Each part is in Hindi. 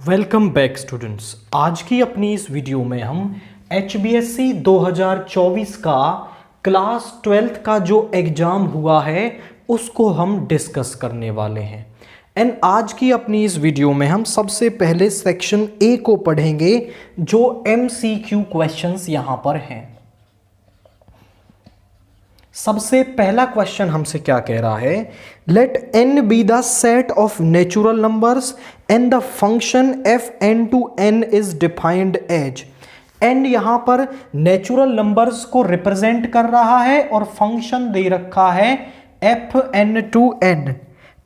Welcome back students. आज की अपनी इस वीडियो में हम HBSC 2024 का क्लास 12th का जो एग्ज़ाम हुआ है उसको हम डिस्कस करने वाले हैं। एंड आज की अपनी इस वीडियो में हम सबसे पहले सेक्शन ए को पढ़ेंगे जो MCQ क्वेश्चंस यहाँ पर हैं। सबसे पहला क्वेश्चन हमसे क्या कह रहा है, let n be the set of natural numbers and the function fn to n is defined as. n यहां पर नेचुरल नंबर्स को रिप्रेजेंट कर रहा है और फंक्शन दे रखा है fn to n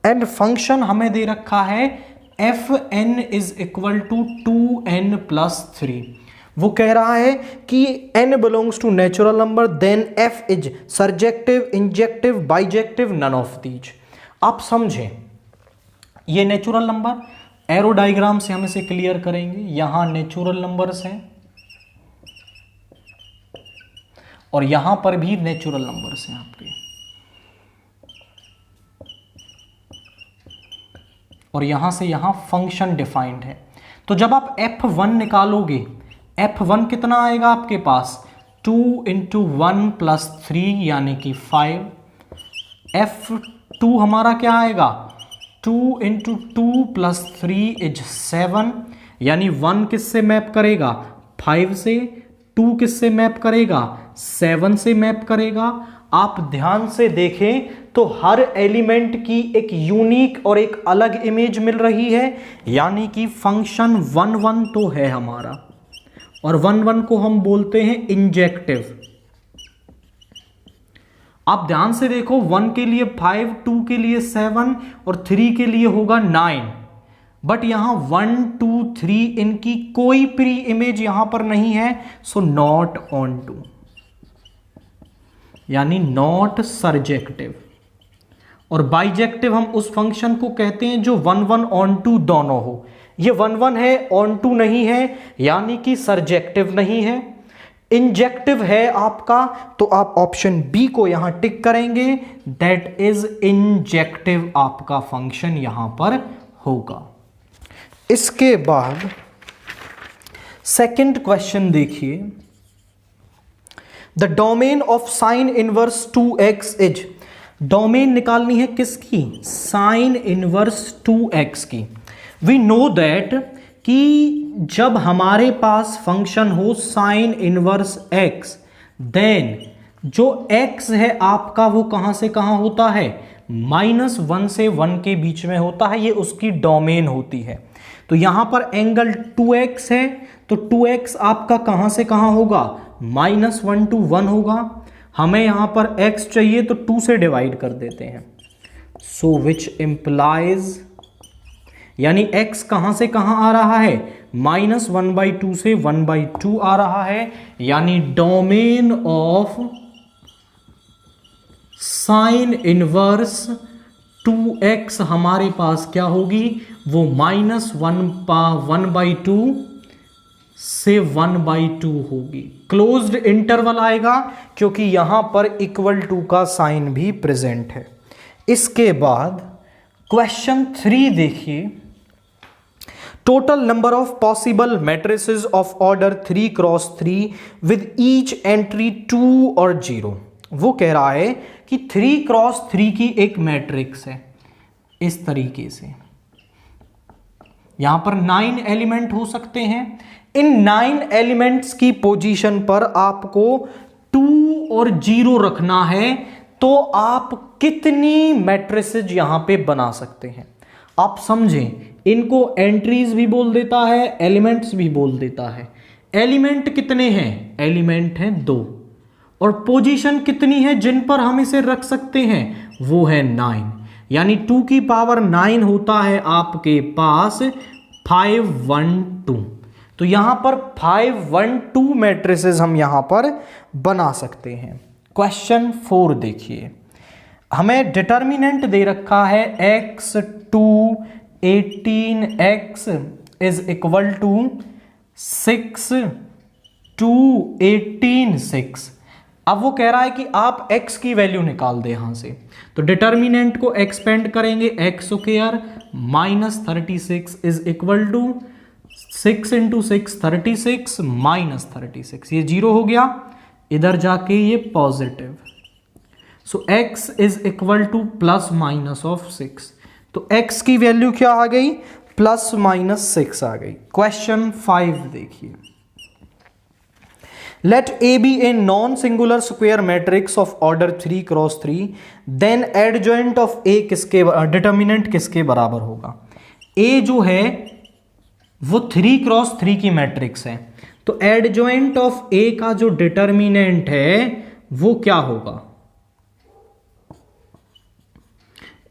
and function हमें दे रखा है fn is equal to 2n plus 3। वो कह रहा है कि n belongs to natural number, then f is surjective, injective, bijective, none of these. आप समझें, ये नेचुरल नंबर एरो डायग्राम से हम इसे क्लियर करेंगे। यहां नेचुरल नंबर्स हैं और यहां पर भी नेचुरल नंबर्स हैं आपके, और यहां से यहां फंक्शन डिफाइंड है। तो जब आप f1 निकालोगे, f1 कितना आएगा आपके पास, 2 इंटू 1 प्लस 3 यानी कि 5। f2 हमारा क्या आएगा, 2 इंटू 2 प्लस 3 इज 7 यानी 1 किससे मैप करेगा, 5 से, 2 किससे मैप करेगा, 7 से मैप करेगा। आप ध्यान से देखें तो हर एलिमेंट की एक यूनिक और एक अलग इमेज मिल रही है, यानी कि फंक्शन 1 1 तो है हमारा, और 1 1 को हम बोलते हैं इंजेक्टिव। आप ध्यान से देखो, 1 के लिए 5, 2 के लिए 7 और 3 के लिए होगा 9, बट यहां 1 2 3 इनकी कोई प्री इमेज यहां पर नहीं है, सो नॉट ऑन टू यानी नॉट सर्जेक्टिव। और बाइजेक्टिव हम उस फंक्शन को कहते हैं जो 1 1 ऑन टू दोनों हो। ये 1 1 है, ऑन टू नहीं है, यानी कि सर्जेक्टिव नहीं है। इंजेक्टिव है आपका, तो आप ऑप्शन बी को यहां टिक करेंगे, दैट इज इंजेक्टिव आपका फंक्शन यहां पर होगा। इसके बाद सेकंड क्वेश्चन देखिए, the domain of sine inverse 2x is. Domain निकालनी है किसकी, साइन इनवर्स 2x की। वी नो दैट कि जब हमारे पास फंक्शन हो साइन इनवर्स x, देन जो x है आपका वो कहां से कहां होता है, -1 से 1 के बीच में होता है, ये उसकी डोमेन होती है। तो यहां पर एंगल 2x है, तो 2x आपका कहां से कहां होगा, -1 to 1 होगा। हमें यहां पर x चाहिए तो 2 से डिवाइड कर देते हैं, सो विच इंप्लाइज, यानी x कहां से कहां आ रहा है, -1/2 से 1/2 आ रहा है, यानी domain of sine inverse 2x हमारे पास क्या होगी, वो -1/2 से 1/2 होगी। क्लोज्ड इंटरवल आएगा क्योंकि यहां पर इक्वल टू का साइन भी प्रेजेंट है। इसके बाद क्वेश्चन 3 देखिए, total number of possible matrices of order 3 cross 3 with each entry 2 और 0। वो कह रहा है कि 3 क्रॉस 3 की एक मैट्रिक्स है इस तरीके से, यहां पर 9 एलिमेंट हो सकते हैं। इन 9 एलिमेंट्स की पोजीशन पर आपको 2 और 0 रखना है, तो आप कितनी मैट्रिसेस यहां पे बना सकते हैं। आप समझें, इनको एंट्रीज भी बोल देता है, एलिमेंट्स भी बोल देता है। एलिमेंट कितने हैं, एलिमेंट हैं 2, और पोजीशन कितनी है जिन पर हम इसे रख सकते हैं, वो है 9, यानी 2 की पावर 9 होता है आपके पास 5 1 2। तो यहां पर 5 1 2 मैट्रिसेस हम यहां पर बना सकते हैं। क्वेश्चन 4 देखिए, हमें डिटर्मिनेंट दे रखा है x2 18x is equal to 6 2 18 6। अब वो कह रहा है कि आप x की वैल्यू निकाल दे यहां से, तो डिटर्मिनेंट को एक्सपेंड करेंगे x square -36 is equal to 6 into 6 36 minus 36, ये 0 हो गया, इधर जाके ये positive. So x is equal to plus minus of 6। तो x की वैल्यू क्या आ गई? प्लस माइनस 6 आ गई। क्वेश्चन 5 देखिए, लेट A be a non-singular square matrix of order 3 cross 3, then adjoint of A किसके डिटर्मिनेंट किसके बराबर होगा? A जो है वो 3 क्रॉस 3 की मैट्रिक्स है, तो एडजॉइंट ऑफ A का जो डिटर्मिनेंट है वो क्या होगा?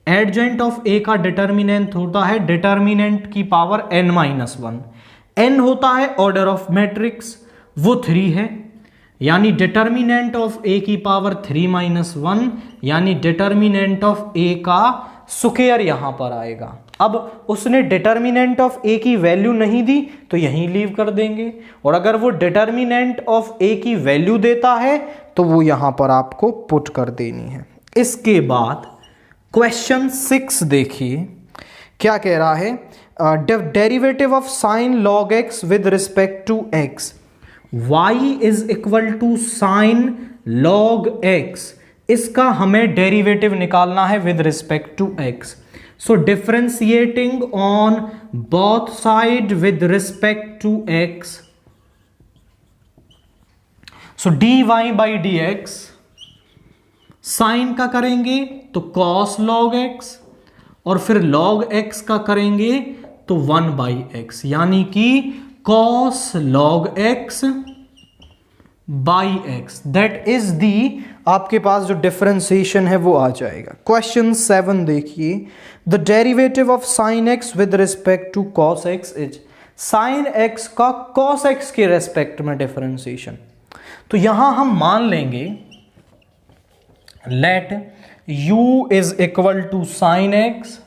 एडजॉइंट ऑफ A का डिटर्मिनेंट होता है डिटर्मिनेंट की पावर n-1। n होता है ऑर्डर ऑफ मैट्रिक्स, वो 3 है, यानी डिटर्मिनेंट ऑफ A की पावर 3-1, यानी डिटर्मिनेंट ऑफ A का स्क्वायर यहां पर आएगा। अब उसने डिटर्मिनेंट ऑफ A की वैल्यू नहीं दी तो यहीं लीव कर देंगे, और अगर वो डिटर्मिनेंट ऑफ A की वैल्यू देता है तो वो यहां पर आपको पुट कर देनी है। इसके बाद क्वेश्चन 6 देखिए, क्या कह रहा है? Derivative of sine log x with respect to x, y is equal to sine log x, इसका हमें डेरिवेटिव निकालना है with respect to x। So differentiating on both side with respect to x, so dy by dx, sine का करेंगे तो cos log x, और फिर log x का करेंगे तो 1 बाई एक्स, यानी कि cos log x by x, that is the आपके पास जो डिफरेंशिएशन है वो आ जाएगा। क्वेश्चन 7 देखिए, the derivative of sine x with respect to cos x is, sine x का cos x के रेस्पेक्ट में डिफरेंशिएशन। तो यहां हम मान लेंगे let u is equal to sine x,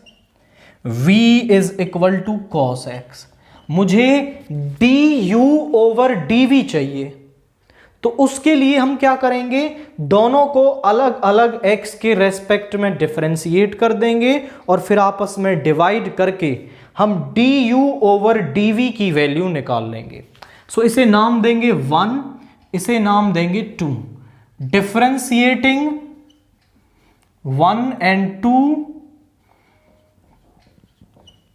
v is equal to cos x। मुझे du ओवर dv चाहिए, तो उसके लिए हम क्या करेंगे? दोनों को अलग अलग x के रेस्पेक्ट में डिफरेंशिएट कर देंगे और फिर आपस में डिवाइड करके हम du ओवर dv की वैल्यू निकाल लेंगे। सो इसे नाम देंगे 1, इसे नाम देंगे 2। Differentiating 1 and 2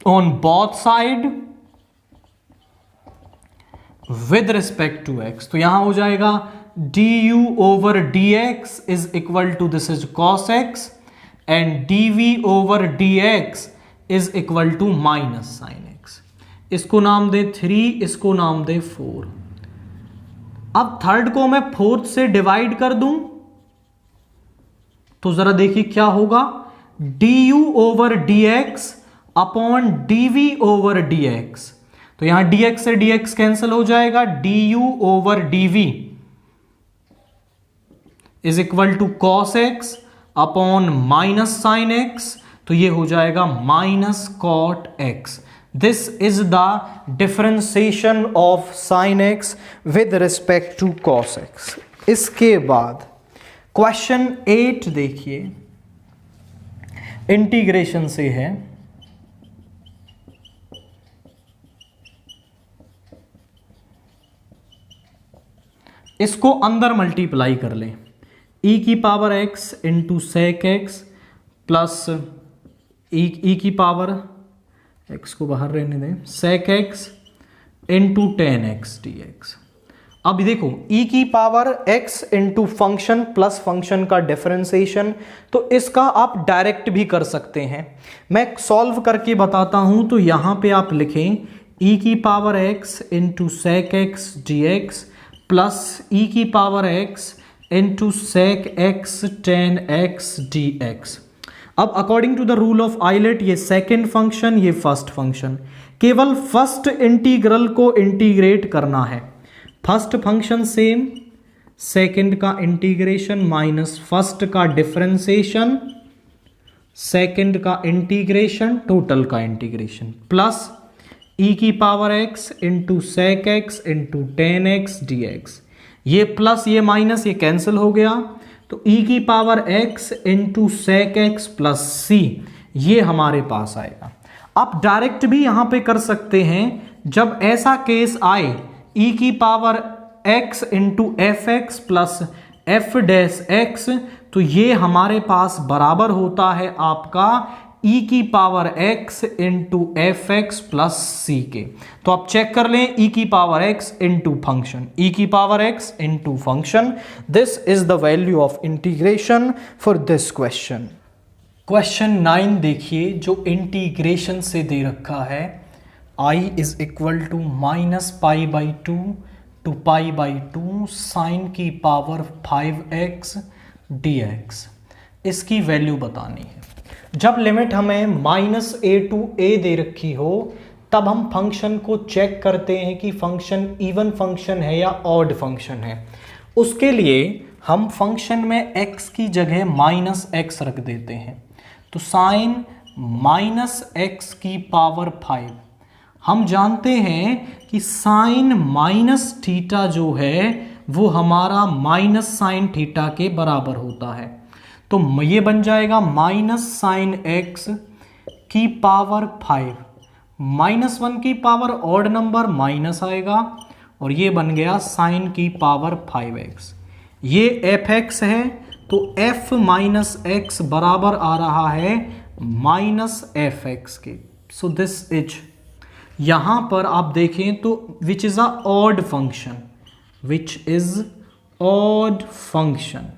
on both side with respect to x, तो यहां हो जाएगा du over dx is equal to, this is cos x, and dv over dx is equal to minus sine x। इसको नाम दे 3, इसको नाम दे 4। अब थर्ड को मैं फोर्थ से डिवाइड कर दूं तो जरा देखिए क्या होगा, du over dx upon dv over dx, तो यहां dx से dx कैंसिल हो जाएगा, du over dv is equal to cos x upon minus sine x, तो ये हो जाएगा minus cot x। This is the differentiation of sine x with respect to cos x। इसके बाद क्वेश्चन 8 देखिए, इंटीग्रेशन से है। इसको अंदर मल्टीप्लाई कर लें, e की power x into sec x plus e की पावर x को बाहर रहने दें, sec x into tan x d x. अब देखो e की power x into function plus function का डिफरेंशिएशन, तो इसका आप डायरेक्ट भी कर सकते हैं। मैं सॉल्व करके बताता हूं, तो यहां पे आप लिखें e की power x into sec x d x plus e की power x into sec x tan x d x. अब according to the rule of ILATE, ये सेकेंड फंक्शन, ये फर्स्ट फंक्शन, केवल फर्स्ट इंटीग्रल को इंटीग्रेट करना है। फर्स्ट फंक्शन सेम, सेकेंड का इंटीग्रेशन माइनस फर्स्ट का डिफरेंशिएशन, सेकेंड का इंटीग्रेशन, टोटल का इंटीग्रेशन, प्लस e की power x into sec x into tan x d x. ये प्लस ये माइनस ये कैंसिल हो गया, तो e की power x into sec x plus c, ये हमारे पास आएगा। आप डायरेक्ट भी यहां पे कर सकते हैं, जब ऐसा केस आए e की power x into F X plus F dash x, तो ये हमारे पास बराबर होता है आपका e की power x into F X plus C के। तो आप चेक कर लें, e की power x into function, e की power x into function, this is the value of integration for this question. Question 9 देखिए, जो इंटीग्रेशन से दे रखा है I is equal to minus pi by two to pi by two sine की पावर 5x dx, इसकी वैल्यू बतानी है। जब लिमिट हमें माइनस ए टू ए दे रखी हो तब हम फंक्शन को चेक करते हैं कि फंक्शन इवन फंक्शन है या ऑड फंक्शन है। उसके लिए हम फंक्शन में x की जगह माइनस एक्स रख देते हैं, तो साइन माइनस एक्स की पावर 5। हम जानते हैं कि साइन माइनस थीटा जो है वो हमारा माइनस साइन थीटा के बराबर होता है, तो ये बन जाएगा माइनस साइन एक्स की पावर 5, माइनस 1 की पावर ऑड नंबर माइनस आएगा और ये बन गया साइन की पावर 5x। ये एफ एक्स है तो f माइनस एक्स बराबर आ रहा है माइनस एफ एक्स के। सो दिस इज, यहां पर आप देखें तो which is a odd function, which is odd function.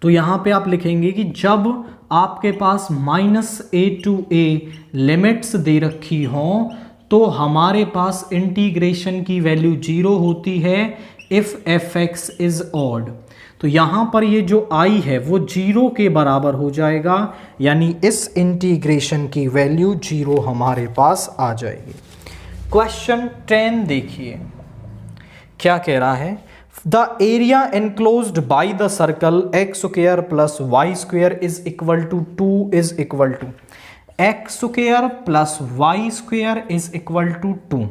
तो यहां पे आप लिखेंगे कि जब आपके पास minus a to a limits दे रखी हो तो हमारे पास इंटीग्रेशन की वैल्यू 0 होती है if F x is odd. तो यहां पर ये जो आई है वो 0 के बराबर हो जाएगा, यानी इस इंटीग्रेशन की वैल्यू 0 हमारे पास आ जाएगी। क्वेश्चन 10 देखिए क्या कह रहा है, the area enclosed by the circle x square plus y square is equal to 2 is equal to x square plus y square is equal to 2।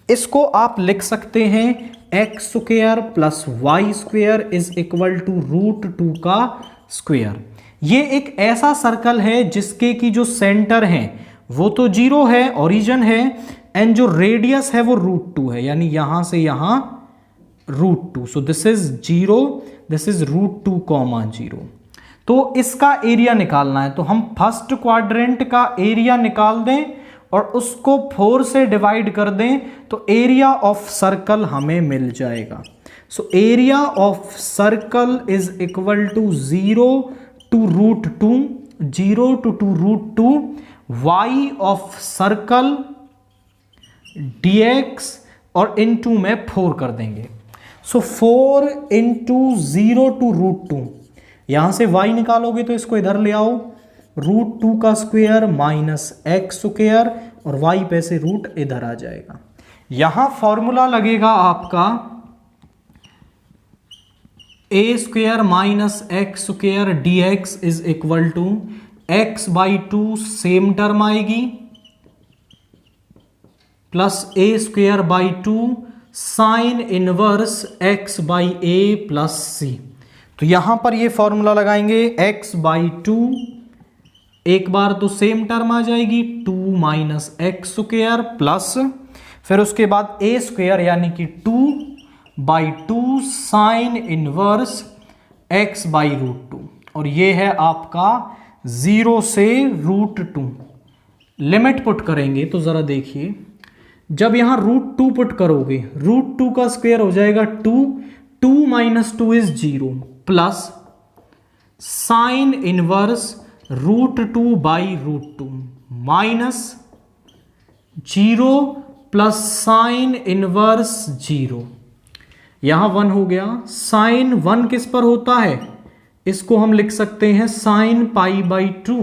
इसको आप लिख सकते हैं x square plus y square is equal to root 2 का स्क्वायर। ये एक ऐसा सर्कल है जिसके की जो सेंटर है वो तो 0 है, ओरिजिन है, एंड जो रेडियस है वो रूट 2 है, यानी यहां से यहां root 2। So this is 0, this is root 2 comma 0। तो इसका एरिया निकालना है, तो हम फर्स्ट क्वाड्रेंट का एरिया निकाल दें और उसको 4 से डिवाइड कर दें तो एरिया ऑफ सर्कल हमें मिल जाएगा। So area of circle is equal to 0 to root 2, 0 to root 2 y of circle dx और इनटू में 4 कर देंगे। सो 4 इंटू 0 टू रूट 2, यहां से y निकालोगे तो इसको इधर ले आओ, रूट 2 का स्क्वायर माइनस एक्स स्क्वायर और y पे से रूट इधर आ जाएगा। यहां फॉर्मूला लगेगा आपका a square minus x square d x is equal to x by 2 same term आएगी plus a square by 2 sine inverse x by a plus C. तो यहां पर ये फॉर्मूला लगाएंगे x बाई 2, एक बार तो सेम टर्म आ जाएगी 2 माइनस एक्स स्क्वायर प्लस फिर उसके बाद ए स्क्वायर यानी कि 2 by 2 sine inverse x by root 2, और ये है आपका 0 से रूट 2। लिमिट पुट करेंगे तो जरा देखिए, जब यहां रूट 2 पुट करोगे रूट 2 का स्क्वायर हो जाएगा 2, 2 minus 2 is 0 plus sine inverse root 2 by root 2 minus 0 plus sine inverse 0, यहां 1 हो गया। साइन 1 किस पर होता है, इसको हम लिख सकते हैं sine pi by 2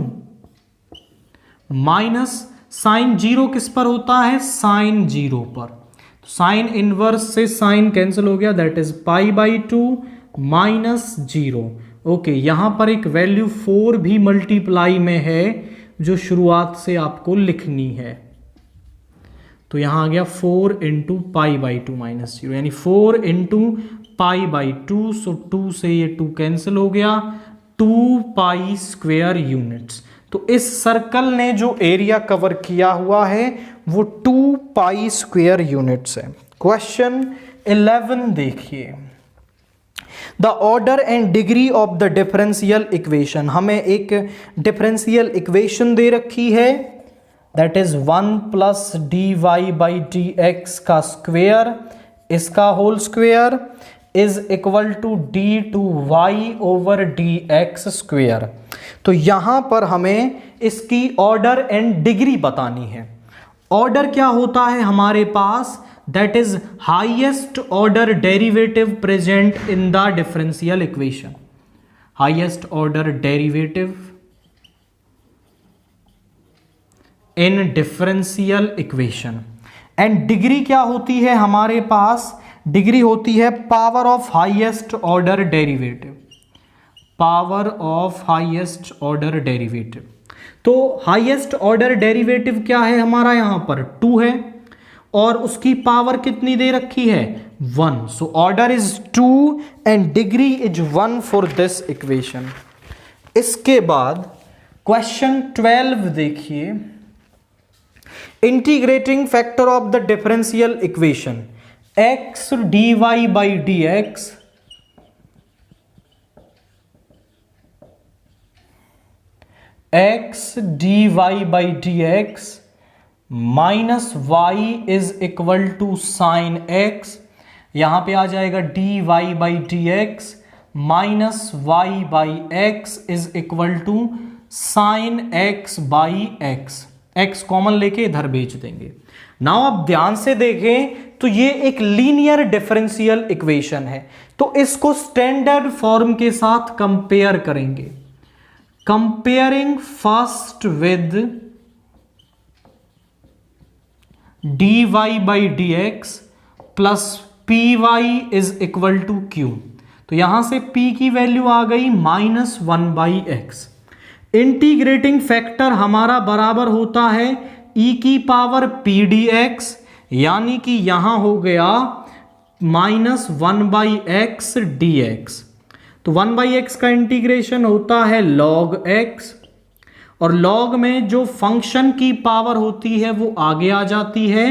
minus sine 0 किस पर होता है, साइन 0 पर। तो साइन इनवर्स से साइन कैंसिल हो गया, that is pi by 2 minus 0। Okay, यहां पर एक वैल्यू 4 भी मल्टीप्लाई में है जो शुरुआत से आपको लिखनी है, तो यहां आ गया 4 इंटू पाई बाई 2 माइनस 0, यानी 4 इंटू पाई बाई 2। सो 2 से ये 2 कैंसिल हो गया, 2 पाई स्क्वेयर यूनिट्स। तो इस सर्कल ने जो एरिया कवर किया हुआ है वो 2 पाई स्क्वायर यूनिट्स है। क्वेश्चन 11 देखिए, the order and degree of the differential equation. हमें एक डिफरेंशियल इक्वेशन दे रखी है, that is 1 plus d y by d x का स्क्वेयर, इसका whole square is equal to d two y over d x square. तो यहां पर हमें इसकी ऑर्डर एंड डिग्री बतानी है। ऑर्डर क्या होता है हमारे पास, that is highest order derivative present in the differential equation, highest order derivative in differential equation. And degree क्या होती है हमारे पास, डिग्री होती है power of highest order derivative, power of highest order derivative. तो हाईएस्ट ऑर्डर डेरिवेटिव क्या है हमारा, यहां पर 2 है और उसकी पावर कितनी दे रखी है 1। So order is 2 and degree is 1 for this equation. इसके बाद क्वेश्चन 12 देखिए, integrating factor of the differential equation x dy by dx x dy by dx minus y is equal to sine x, यहां पे आ जाएगा dy by d x minus y by x is equal to sine x by x. x common लेके इधर भेज देंगे। नाउ आप ध्यान से देखें तो ये एक लीनियर डिफरेंशियल इक्वेशन है, तो इसको स्टैंडर्ड फॉर्म के साथ कंपेयर करेंगे। Comparing first with dy by d x plus p y is equal to q. तो यहां से p की वैल्यू आ गई -1 बाई एक्स। इंटीग्रेटिंग फैक्टर हमारा बराबर होता है e की पावर p dx, यानी कि यहां हो गया -1 बाई एक्स डी एक्स। तो 1 बाई एक्स का इंटीग्रेशन होता है log x, और log में जो फंक्शन की पावर होती है वो आगे आ जाती है,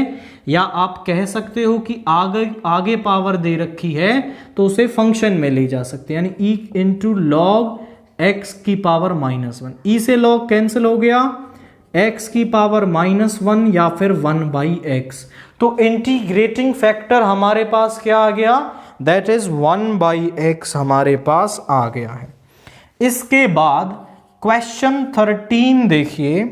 या आप कह सकते हो कि आगे पावर दे रखी है तो उसे फंक्शन में ले जा सकते हैं, यानी e इंटू लॉग एक्स की पावर -1। e से log कैंसिल हो गया, x की पावर -1 या फिर 1 बाई एक्स। तो इंटीग्रेटिंग फैक्टर हमारे पास क्या आ गया, दैट इज 1 बाई एक्स हमारे पास आ गया है। इसके बाद क्वेश्चन 13 देखिए,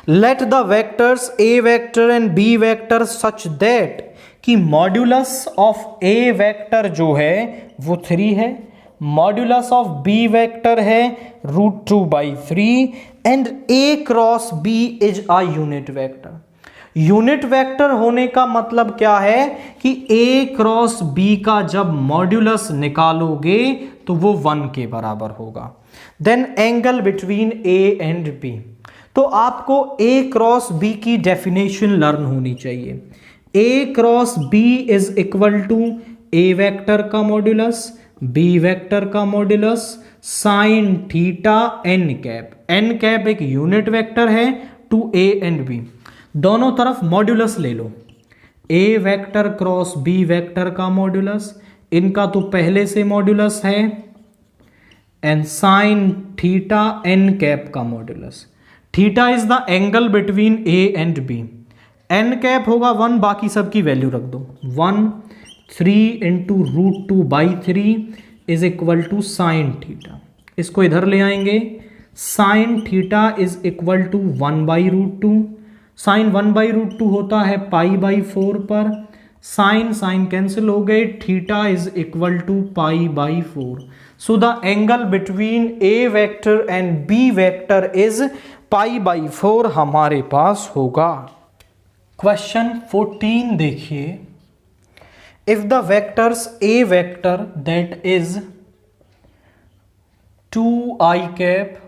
let the vectors a vector and b vector such that कि मॉड्यूलस ऑफ a वेक्टर जो है वो 3 है, मॉड्यूलस ऑफ b वेक्टर है √2/3 and a cross b is a unit vector. Unit vector होने का मतलब क्या है कि a क्रॉस b का जब मॉड्यूलस निकालोगे तो वो 1 के बराबर होगा। Then angle between a and b। तो आपको a क्रॉस b की डेफिनेशन लर्न होनी चाहिए। a cross b is equal to a vector का मॉड्यूलस, b वेक्टर का modulus, sine theta n cap. n cap एक यूनिट वेक्टर है टू a एंड b, दोनों तरफ मॉड्यूलस ले लो। a vector cross b vector का मॉड्यूलस, इनका तो पहले से मॉड्यूलस है, and sine theta n cap का modulus. Theta is the angle between a and b। n cap होगा 1, बाकी सबकी वैल्यू रख दो। 1 3 into √2/3 is equal to sine theta. इसको इधर ले आएंगे, sine theta is equal to 1/√2। Sine 1/√2 होता है π/4 पर, साइन कैंसिल हो गए, theta is equal to π/4। So the angle between a vector and b vector is π/4 हमारे पास होगा। क्वेश्चन 14 देखिए, if the vectors a vector that is 2i cap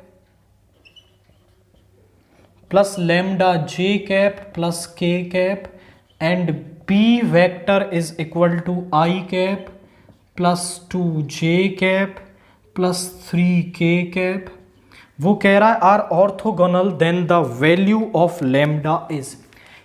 plus lambda j cap plus k cap and b vector is equal to i cap plus 2j cap plus 3k cap, वो कह रहा है are orthogonal then the value of lambda is.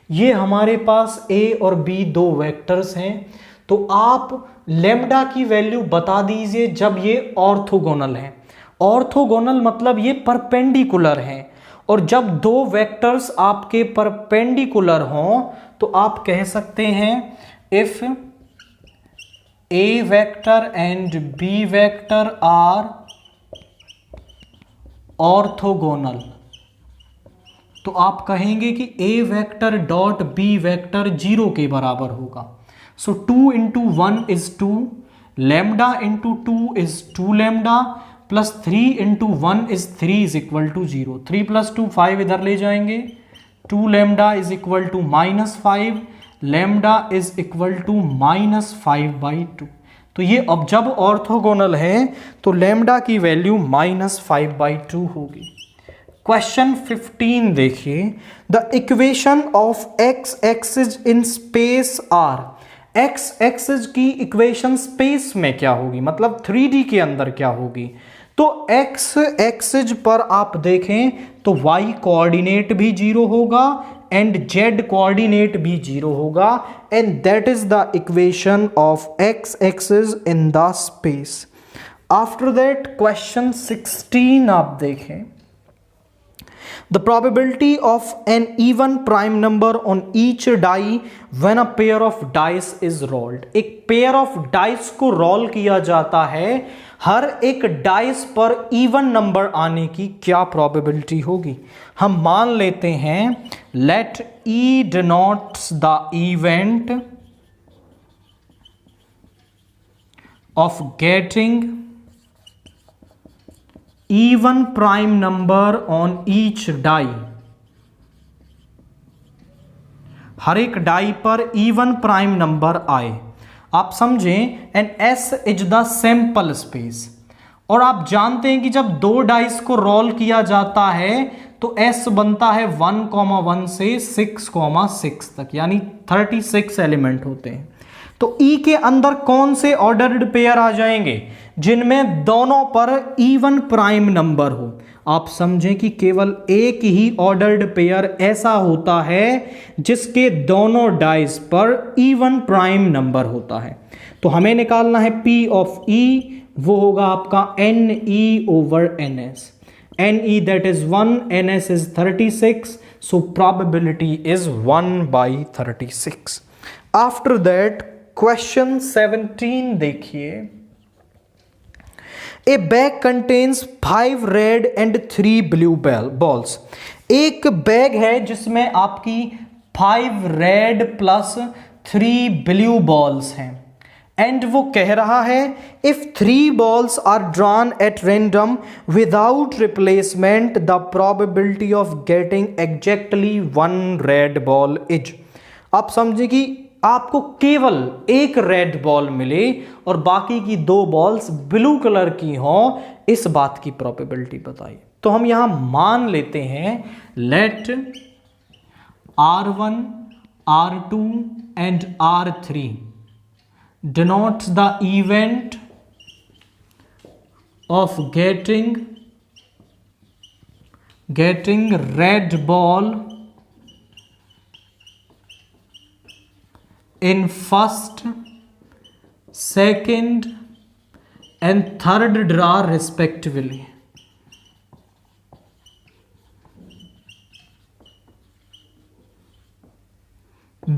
ये हमारे पास ए और बी दो वेक्टर्स हैं, तो आप लैम्डा की वैल्यू बता दीजिए जब ये ऑर्थोगोनल है। ऑर्थोगोनल मतलब ये परपेंडिकुलर हैं, और जब दो वेक्टर्स आपके परपेंडिकुलर हों तो आप कह सकते हैं if a vector and b vector are orthogonal, तो आप कहेंगे कि a vector dot b vector 0 के बराबर होगा। So 2 into 1 is 2, lambda into 2 is 2 lambda, plus 3 into 1 is 3 is equal to 0। 3 plus 2 5 इधर ले जाएंगे, 2 lambda is equal to -5, lambda is equal to -5/2। तो ये अब जब ऑर्थोगोनल है तो लैम्डा की वैल्यू -5/2 होगी। क्वेश्चन 15 देखिए, the equation of x axis in space are. X axis की इक्वेशन स्पेस में क्या होगी, मतलब 3D के अंदर क्या होगी। तो एक्स एक्सिस पर आप देखें तो y कोऑर्डिनेट भी 0 होगा एंड z कोऑर्डिनेट भी 0 होगा, and that is the equation of x axis in the space. After that question 16 आप देखें, the probability of an even prime number on each die when a pair of dice is rolled। एक पेयर ऑफ डाइस को रोल किया जाता है, हर एक डाइस पर इवन नंबर आने की क्या प्रोबेबिलिटी होगी। हम मान लेते हैं let E denotes the event of getting even prime number on each die। हर एक डाई पर इवन प्राइम नंबर आए, आप समझें, and S is the sample space. और आप जानते हैं कि जब दो डाइस को रोल किया जाता है तो S बनता है 1,1 से 6,6 तक, यानी 36 एलिमेंट होते हैं। तो E के अंदर कौन से ऑर्डर्ड पेयर आ जाएंगे, जिनमें दोनों पर इवन प्राइम नंबर हो। आप समझें कि केवल एक ही ऑर्डर्ड पेयर ऐसा होता है जिसके दोनों डाइस पर इवन प्राइम नंबर होता है। तो हमें निकालना है P ऑफ E, वो होगा आपका NE/NS। NE that is 1, NS is 36, so probability is 1/36। After that question 17 देखिए, a bag contains 5 red and 3 blue balls. एक बैग है जिसमें आपकी 5 रेड प्लस 3 ब्लू बॉल्स हैं, एंड वो कह रहा है if 3 balls are drawn at random without replacement the probability of getting exactly 1 red ball is. आप समझे कि आपको केवल एक रेड बॉल मिले और बाकी की 2 बॉल्स ब्लू कलर की हों, इस बात की प्रोबेबिलिटी बताइए। तो हम यहां मान लेते हैं लेट R1, R2 एंड R3 denotes the event of getting red ball in first, second and third draw respectively।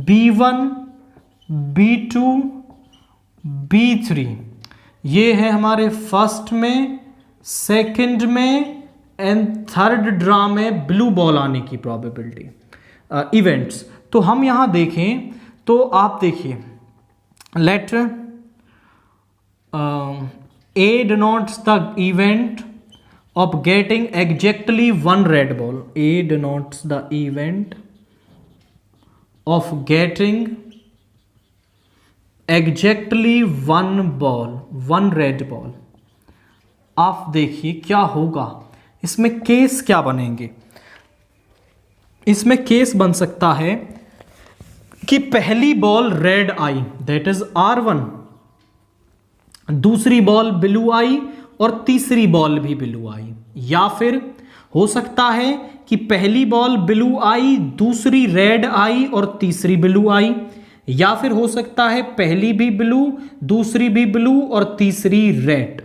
B1, B2, B3 ये है हमारे फर्स्ट में, सेकंड में एंड थर्ड ड्रा में ब्लू बॉल आने की प्रोबेबिलिटी इवेंट्स। तो हम यहां देखें तो आप देखिए लेट A denotes the event of getting exactly 1 red ball। A denotes the event of getting exactly 1 red ball। आप देखिए क्या होगा, इसमें केस क्या बनेंगे। इसमें केस बन सकता है कि पहली ball red I that is R1, दूसरी बॉल ब्लू आई और तीसरी बॉल भी ब्लू आई, या फिर हो सकता है कि पहली बॉल ब्लू आई, दूसरी रेड आई और तीसरी ब्लू आई, या फिर हो सकता है पहली भी ब्लू, दूसरी भी ब्लू और तीसरी रेड।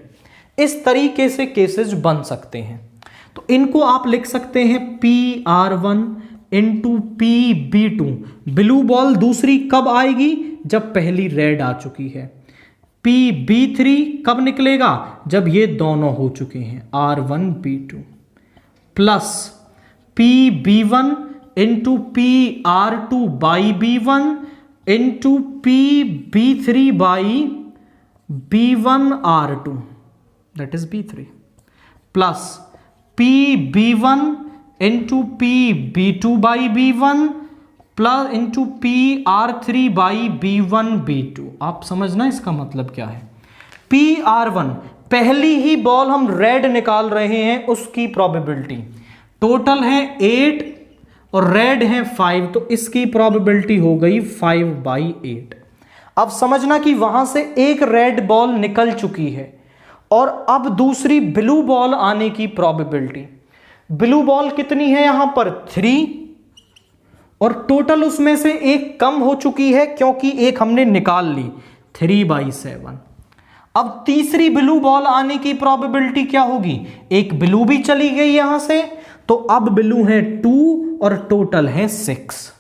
इस तरीके से केसेस बन सकते हैं। तो इनको आप लिख सकते हैं PR1 into PB2। Blue ball दूसरी कब आएगी? जब पहली रेड आ चुकी है। PB3 कब निकलेगा? जब ये दोनों हो चुके हैं, R1B2 plus PB1 into PR2 by B1 into PB3 by B1R2 that is B3 plus PB1 into PB2 by B1 plus into PR3 by B1B2। आप समझना इसका मतलब क्या है। PR1 पहली ही बॉल हम रेड निकाल रहे हैं, उसकी प्रोबेबिलिटी टोटल है 8 और रेड है 5, तो इसकी प्रोबेबिलिटी हो गई 5/8। अब समझना कि वहां से एक रेड बॉल निकल चुकी है और अब दूसरी ब्लू बॉल आने की प्रोबेबिलिटी, ब्लू बॉल कितनी है यहां पर 3, और टोटल उसमें से एक कम हो चुकी है क्योंकि एक हमने निकाल ली, 3/7। अब तीसरी ब्लू बॉल आने की प्रोबेबिलिटी क्या होगी? एक ब्लू भी चली गई यहां से, तो अब ब्लू है 2 और टोटल है 6,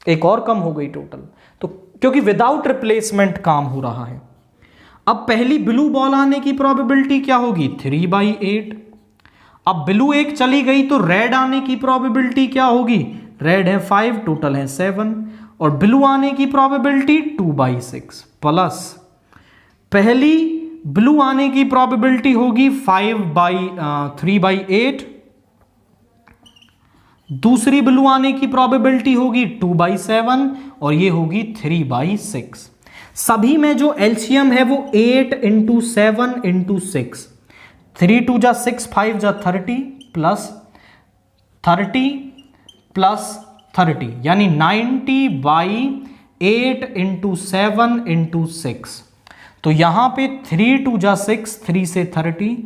एक और कम हो गई टोटल, तो क्योंकि विदाउट रिप्लेसमेंट काम हो रहा है। अब पहली ब्लू बॉल आने की प्रोबेबिलिटी क्या होगी? 3/8। अब ब्लू एक चली गई तो रेड आने की प्रोबेबिलिटी क्या होगी? रेड है 5, टोटल है 7, और ब्लू आने की प्रोबेबिलिटी 2/6 प्लस पहली ब्लू आने की प्रोबेबिलिटी होगी 3/8, दूसरी ब्लू आने की प्रोबेबिलिटी होगी 2/7 और ये होगी 3/6। सभी में जो एलसीएम है वो 8 इंटू 7 इंटू 6, 3 2 जा 6, 5 जा 30 प्लस 30 प्लस 30 यानी 90/8 इंटू 7 इंटू 6। तो यहां पे 3 2 जा 6, 3 से 30,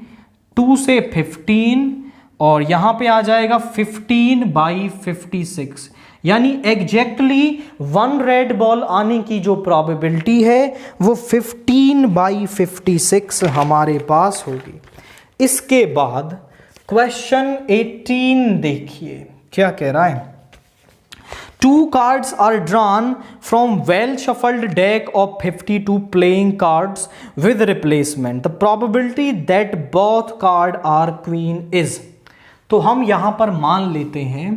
2 से 15 और यहां पे आ जाएगा 15/56, यानी एग्जैक्टली 1 रेड बॉल आने की जो प्रोबेबिलिटी है वो 15/56 हमारे पास होगी। इसके बाद क्वेश्चन 18 देखिए क्या कह रहा है। 2 cards are drawn from well shuffled deck of 52 playing cards with replacement. The probability that both card are queen is. तो हम यहां पर मान लेते हैं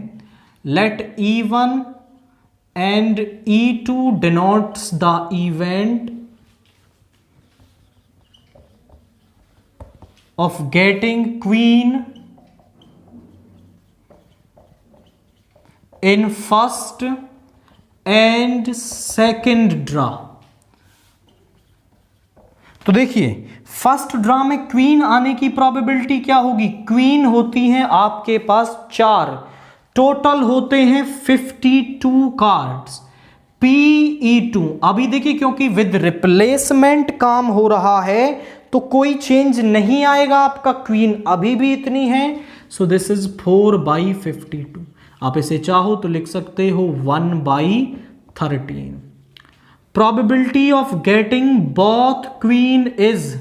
let E1 and E2 denotes the event of getting queen in first and second draw. तो देखिए फर्स्ट ड्रा में क्वीन आने की प्रोबेबिलिटी क्या होगी? क्वीन होती है आपके पास 4, टोटल होते हैं 52 कार्ड्स। PE2 अभी देखिए क्योंकि विद रिप्लेसमेंट काम हो रहा है तो कोई चेंज नहीं आएगा, आपका क्वीन अभी भी इतनी है, सो दिस इज 4/52। आप इसे चाहो तो लिख सकते हो 1/13। Probability of getting both queen is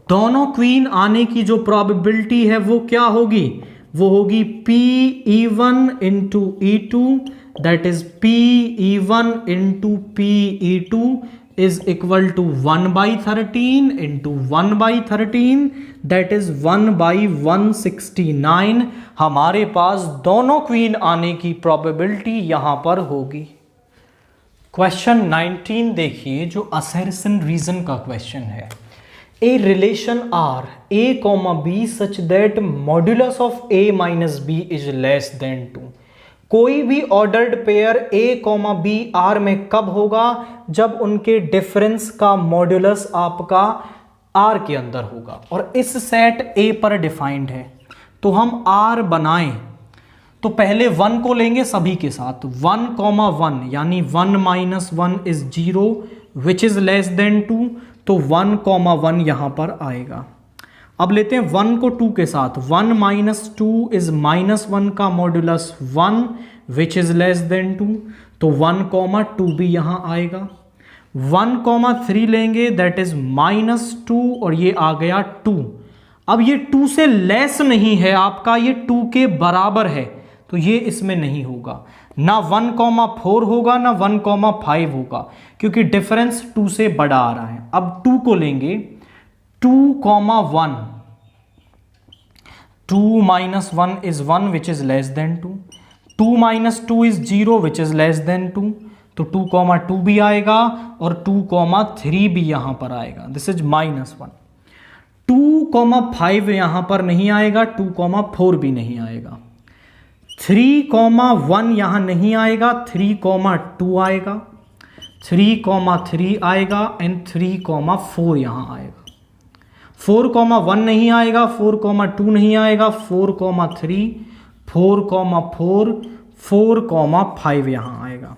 दोनों क्वीन आने की जो प्रोबेबिलिटी है वो क्या होगी? वो होगी PE1 into E2 that is PE1 into PE2 is equal to 1/13 into 1/13 that is 1/169। हमारे पास दोनों क्वीन आने की प्रोबेबिलिटी यहां पर होगी। क्वेश्चन 19 देखिए जो असर्शन रीजन का क्वेश्चन है। A relation R A, B such that modulus of A minus B is less than 2। कोई भी ordered pair A, B R में कब होगा? जब उनके डिफरेंस का मॉड्यूलस आपका R के अंदर होगा और इस सेट A पर डिफाइंड है। तो हम R बनाएं तो पहले 1 को लेंगे सभी के साथ, 1, 1 यानी 1 - 1 is 0 which is less than 2। तो 1,1 यहां पर आएगा। अब लेते हैं 1 को 2 के साथ, 1 माइनस 2 इज -1 का modulus 1 which is less than 2, तो 1,2 भी यहां आएगा। 1,3 लेंगे दैट इज -2 और ये आ गया 2। अब ये 2 से लेस नहीं है आपका, ये 2 के बराबर है, तो ये इसमें नहीं होगा, ना 1,4 होगा ना 1,5 होगा, क्योंकि डिफरेंस 2 से बड़ा आ रहा है। अब 2 को लेंगे, 2,1, 2 minus 1 is 1 which is less than 2, 2 minus 2 is 0 which is less than 2, तो 2,2 भी आएगा और 2,3 भी यहां पर आएगा, दिस इज -1। 2,5 यहां पर नहीं आएगा, 2,4 भी नहीं आएगा, 3,1 यहां नहीं आएगा, 3,2 आएगा, 3,3 आएगा एंड 3,4 यहां आएगा। 4,1 नहीं आएगा, 4,2 नहीं आएगा, 4,3, 4,4, 4,5 यहां आएगा,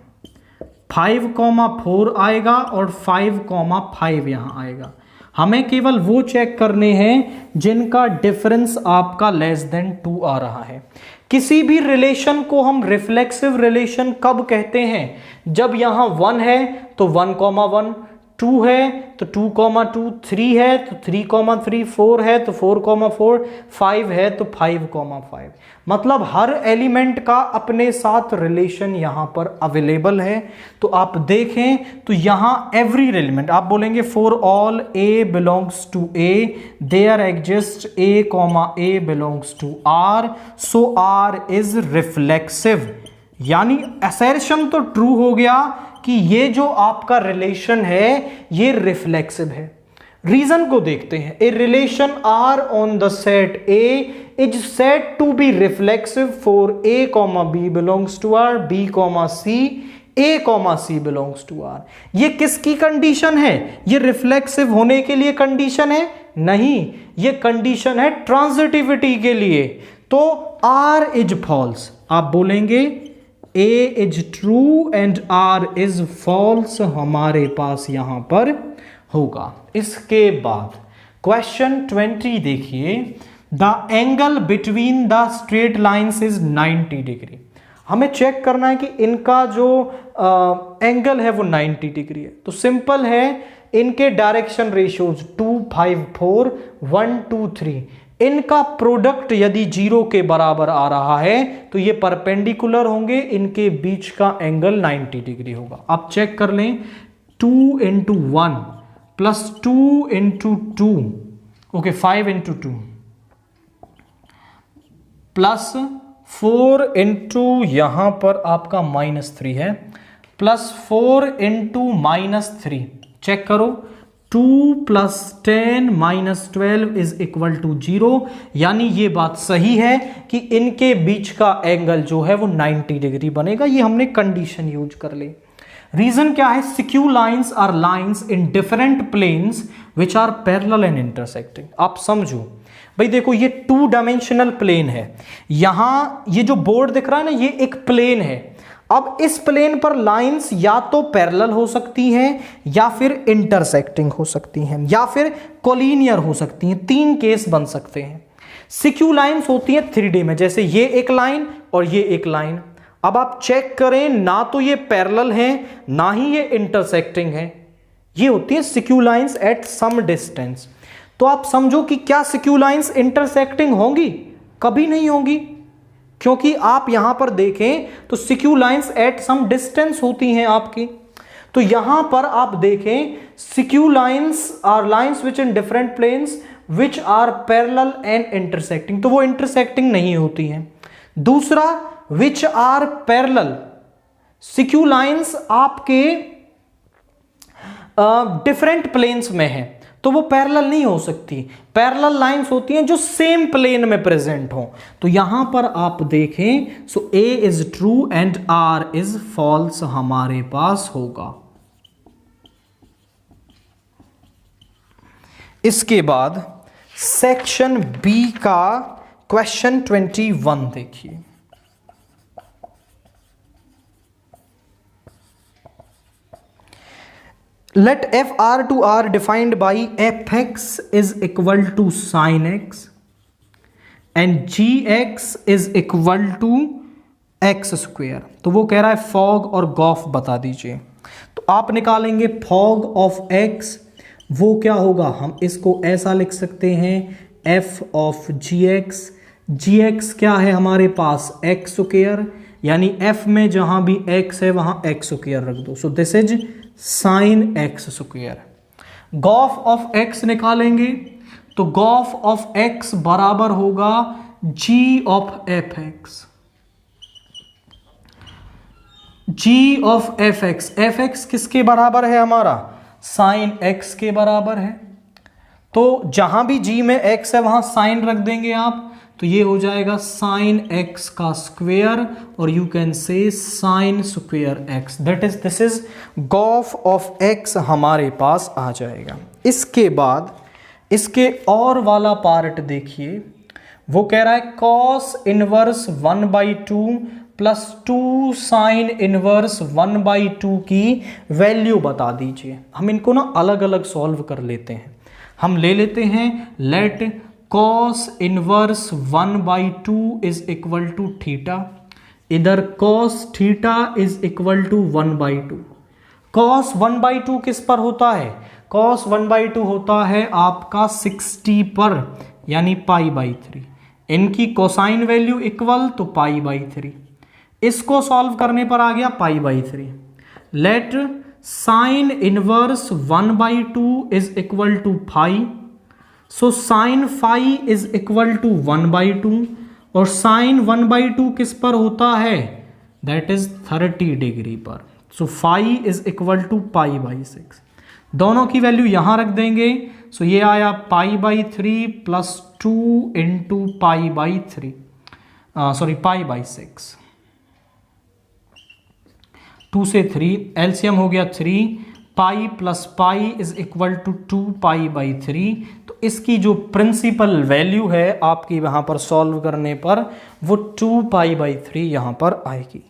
5,4 आएगा और 5,5 यहां आएगा। हमें केवल वो चेक करने हैं जिनका डिफरेंस आपका लेस देन 2 आ रहा है। किसी भी रिलेशन को हम रिफ्लेक्सिव रिलेशन कब कहते हैं? जब यहां 1 है तो 1,1, 2 है तो 2,2, 3 है तो 3,3, 4 है तो 4,4, 5 है तो 5,5। मतलब हर एलिमेंट का अपने साथ रिलेशन यहां पर अवेलेबल है। तो आप देखें तो यहां एवरी एलिमेंट, आप बोलेंगे for all a belongs to A, there exist a, a belongs to R, so R is reflexive. यानी असर्शन तो ट्रू हो गया कि ये जो आपका रिलेशन है ये रिफ्लेक्सिव है। रीजन को देखते हैं। A relation R on the set A is set to be reflexive for A, B belongs to R, B, C, A, C belongs to R. ये किसकी कंडीशन है? ये रिफ्लेक्सिव होने के लिए कंडीशन है? नहीं, ये कंडीशन है ट्रांजिटिविटी के लिए। तो आर इज फॉल्स, आप बोलेंगे A is true and R is false, हमारे पास यहां पर होगा। इसके बाद क्वेश्चन 20 देखिए, the angle between the straight lines is 90 degree. हमें चेक करना है कि इनका जो एंगल है वो 90 डिग्री है। तो सिंपल है, इनके डायरेक्शन रेशियोज 2, 5, 4, 1, 2, 3, इनका प्रोडक्ट यदि 0 के बराबर आ रहा है तो ये परपेंडिकुलर होंगे, इनके बीच का एंगल 90 डिग्री होगा। आप चेक कर लें, 2 into 1 plus 2 into 2, okay 5 into 2 plus 4 into यहां पर आपका -3 है, प्लस 4 into -3, चेक करो, 2 + 10 - 12 इज इक्वल टू 0। यानी ये बात सही है कि इनके बीच का एंगल जो है वो 90 डिग्री बनेगा। ये हमने कंडीशन यूज कर ली। रीजन क्या है? Skew lines are lines in different planes which are parallel and intersecting. आप समझो भाई, देखो ये 2 डायमेंशनल प्लेन है। यहां ये जो बोर्ड दिख रहा है ना, ये एक प्लेन है। अब इस प्लेन पर लाइंस या तो पैरेलल हो सकती हैं या फिर इंटरसेक्टिंग हो सकती हैं या फिर कोलिनियर हो सकती हैं। 3 केस बन सकते हैं। सिक्यू लाइंस होती हैं 3D में, जैसे ये एक लाइन और ये एक लाइन। अब आप चेक करें, ना तो ये पैरेलल हैं ना ही ये इंटरसेक्टिंग है। ये होती है skew lines at some distance. तो आप समझो कि क्या सिक्यू लाइंस इंटरसेक्टिंग होंगी? कभी नहीं होंगी, क्योंकि आप यहां पर देखें तो skew lines at some distance होती हैं आपकी। तो यहां पर आप देखें, skew lines are lines which in different planes which are parallel and intersecting, तो वो इंटरसेक्टिंग नहीं होती हैं। दूसरा, which are parallel, skew lines आपके डिफरेंट प्लेन्स में है तो वो पैरेलल नहीं हो सकती। पैरेलल लाइंस होती हैं जो सेम प्लेन में प्रेजेंट हो। तो यहां पर आप देखें, so A is true and R is false हमारे पास होगा। इसके बाद सेक्शन बी का क्वेश्चन 21 देखिए। Let f R to R defined by f x is equal to sine x and g x is equal to x square. तो वो कह रहा है फॉग और गॉफ बता दीजिए। तो आप निकालेंगे फॉग ऑफ एक्स, वो क्या होगा, हम इसको ऐसा लिख सकते हैं f of g x. G x क्या है हमारे पास, एक्स स्क्वेयर, यानी एफ में जहां भी एक्स है वहां एक्स स्क्वेयर रख दो। So this is sine X square. Gof of X निकालेंगे तो गॉफ ऑफ एक्स बराबर होगा G of F X. G of F X किसके बराबर है हमारा, साइन एक्स के बराबर है। तो जहां भी जी में एक्स है वहां साइन रख देंगे आप, तो ये हो जाएगा साइन एक्स का स्क्वेयर और you can say sine square x. That is this is Gauff of x हमारे पास आ जाएगा। इसके बाद इसके और वाला पार्ट देखिए, वो कह रहा है cos inverse 1/2 plus 2 sine inverse 1/2 की वैल्यू बता दीजिए। हम इनको ना अलग अलग सॉल्व कर लेते हैं। हम ले लेते हैं let cos inverse 1/2 is equal to theta, इधर cos theta is equal to 1/2। Cos 1/2 किस पर होता है, कॉस 1/2 होता है आपका 60 पर, यानी π/3। इनकी कोसाइन वैल्यू इक्वल तो π/3। इसको सॉल्व करने पर आ गया π/3। Let sine inverse 1/2 is equal to phi, so sine phi is equal to 1/2 और साइन 1/2 किस पर होता है, दैट इज 30 डिग्री पर। So phi is equal to π/6। दोनों की वैल्यू यहां रख देंगे। सो ये आया π/3 प्लस 2 इंटू π/3 सॉरी π/6। 2 से 3 एलसीएम हो गया 3, pi plus pi is equal to 2π/3। तो इसकी जो प्रिंसिपल वैल्यू है आपकी वहां पर सॉल्व करने पर वो 2π/3 यहां पर आएगी।